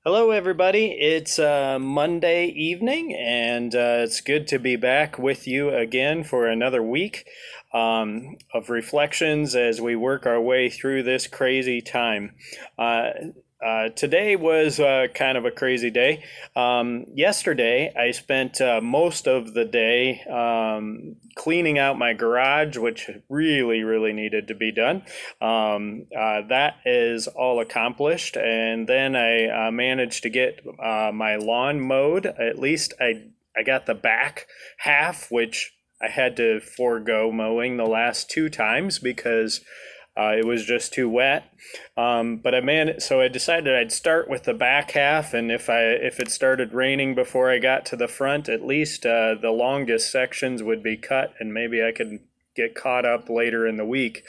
Hello, everybody. It's Monday evening, and it's good to be back with you again for another week of reflections as we work our way through this crazy time. Uh, Today was kind of a crazy day. Yesterday, I spent most of the day cleaning out my garage, which really, really needed to be done. That is all accomplished, and then I managed to get my lawn mowed. At least I got the back half, which I had to forego mowing the last two times because it was just too wet. So I decided I'd start with the back half, and if it started raining before I got to the front, at least the longest sections would be cut, and maybe I could get caught up later in the week.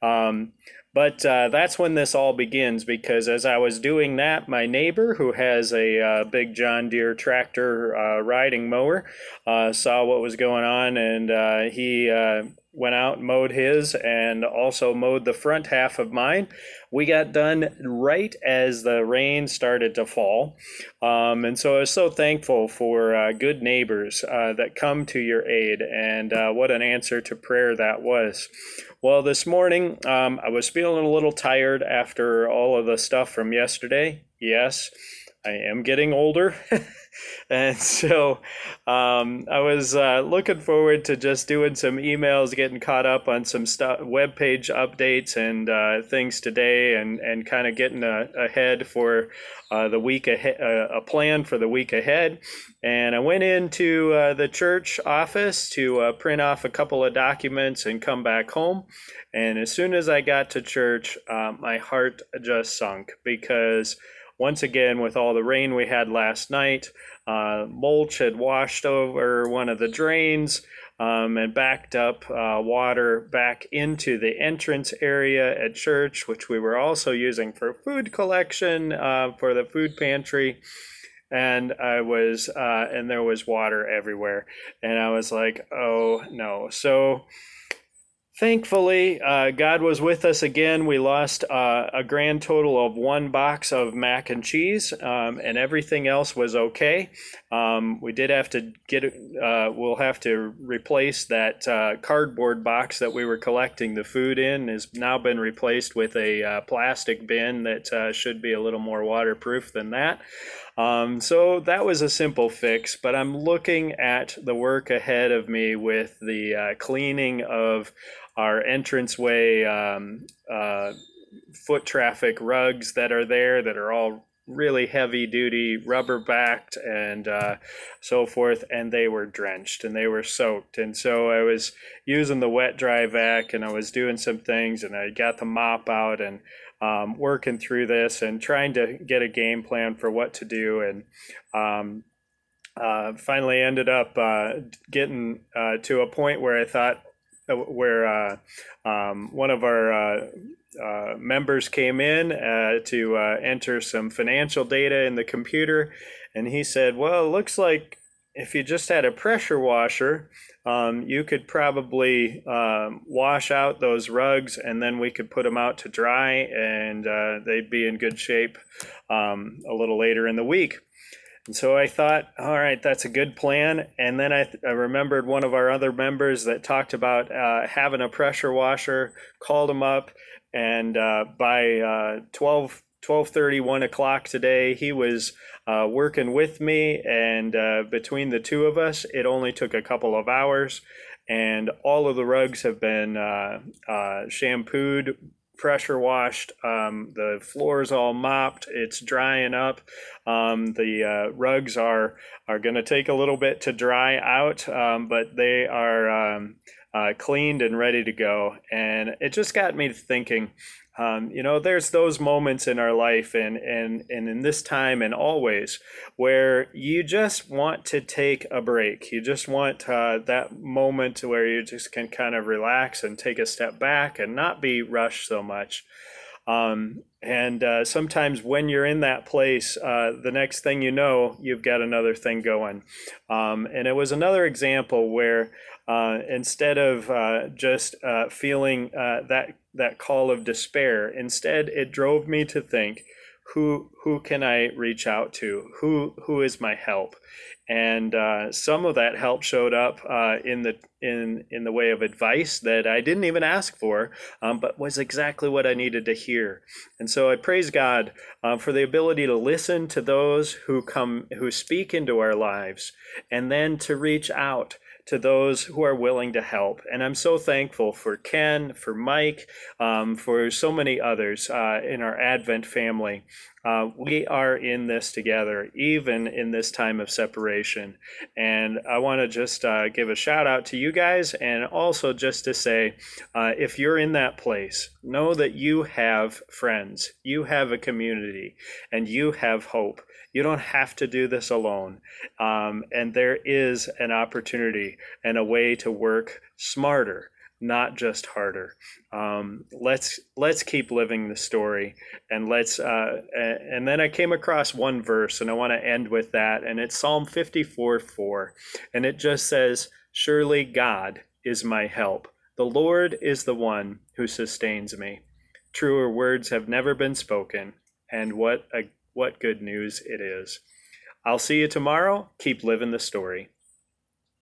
Um, but that's when this all begins because as I was doing that, my neighbor, who has a big John Deere tractor riding mower, saw what was going on, and he went out and mowed his and also mowed the front half of mine. We got done right as the rain started to fall. And so I was so thankful for good neighbors that come to your aid, and what an answer to prayer that was. Well, this morning, I was feeling a little tired after all of the stuff from yesterday. Yes, I am getting older. And so I was looking forward to just doing some emails, getting caught up on some stuff, web page updates and things today, and kind of getting ahead for the week ahead, a plan for the week ahead. And I went into the church office to print off a couple of documents and come back home. And as soon as I got to church, my heart just sunk because once again, with all the rain we had last night, mulch had washed over one of the drains and backed up water back into the entrance area at church, which we were also using for food collection for the food pantry. And there was water everywhere. And I was like, oh no. So thankfully, God was with us again. We lost a grand total of one box of mac and cheese, and everything else was okay. We did have to we'll have to replace that cardboard box that we were collecting the food in, has now been replaced with a plastic bin that should be a little more waterproof than that. So that was a simple fix, but I'm looking at the work ahead of me with the cleaning of our entranceway foot traffic rugs that are there that are all really heavy duty, rubber backed, and so forth. And they were drenched and they were soaked. And so I was using the wet dry vac and I was doing some things and I got the mop out and working through this and trying to get a game plan for what to do. And finally ended up getting to a point where I thought, where one of our members came in to enter some financial data in the computer, and he said, "Well, it looks like if you just had a pressure washer, you could probably wash out those rugs, and then we could put them out to dry, and they'd be in good shape a little later in the week." And so I thought, all right, that's a good plan. And then I remembered one of our other members that talked about having a pressure washer, called him up, and by 12:30, 1 o'clock today, he was working with me. And between the two of us, it only took a couple of hours. And all of the rugs have been shampooed, pressure washed. The floor's all mopped. It's drying up. The rugs are going to take a little bit to dry out, but they are cleaned and ready to go. And it just got me thinking. There's those moments in our life and in this time and always where you just want to take a break. You just want that moment where you just can kind of relax and take a step back and not be rushed so much. And sometimes when you're in that place, the next thing you know, you've got another thing going. And it was another example where instead of just feeling that call of despair, instead it drove me to think, who can I reach out to? Who is my help? And some of that help showed up in the way of advice that I didn't even ask for, but was exactly what I needed to hear. And so I praise God for the ability to listen to those who speak into our lives, and then to reach out to those who are willing to help. And I'm so thankful for Ken, for Mike, for so many others in our Advent family. We are in this together, even in this time of separation. And I want to just give a shout out to you guys, and also just to say, if you're in that place, know that you have friends, you have a community, and you have hope. You don't have to do this alone. And there is an opportunity and a way to work smarter, not just harder. Let's keep living the story, and and then I came across one verse, and I want to end with that, and it's Psalm 54:4, and it just says, "Surely God is my help. The Lord is the one who sustains me. Truer words have never been spoken, and what good news it is." I'll see you tomorrow. Keep living the story.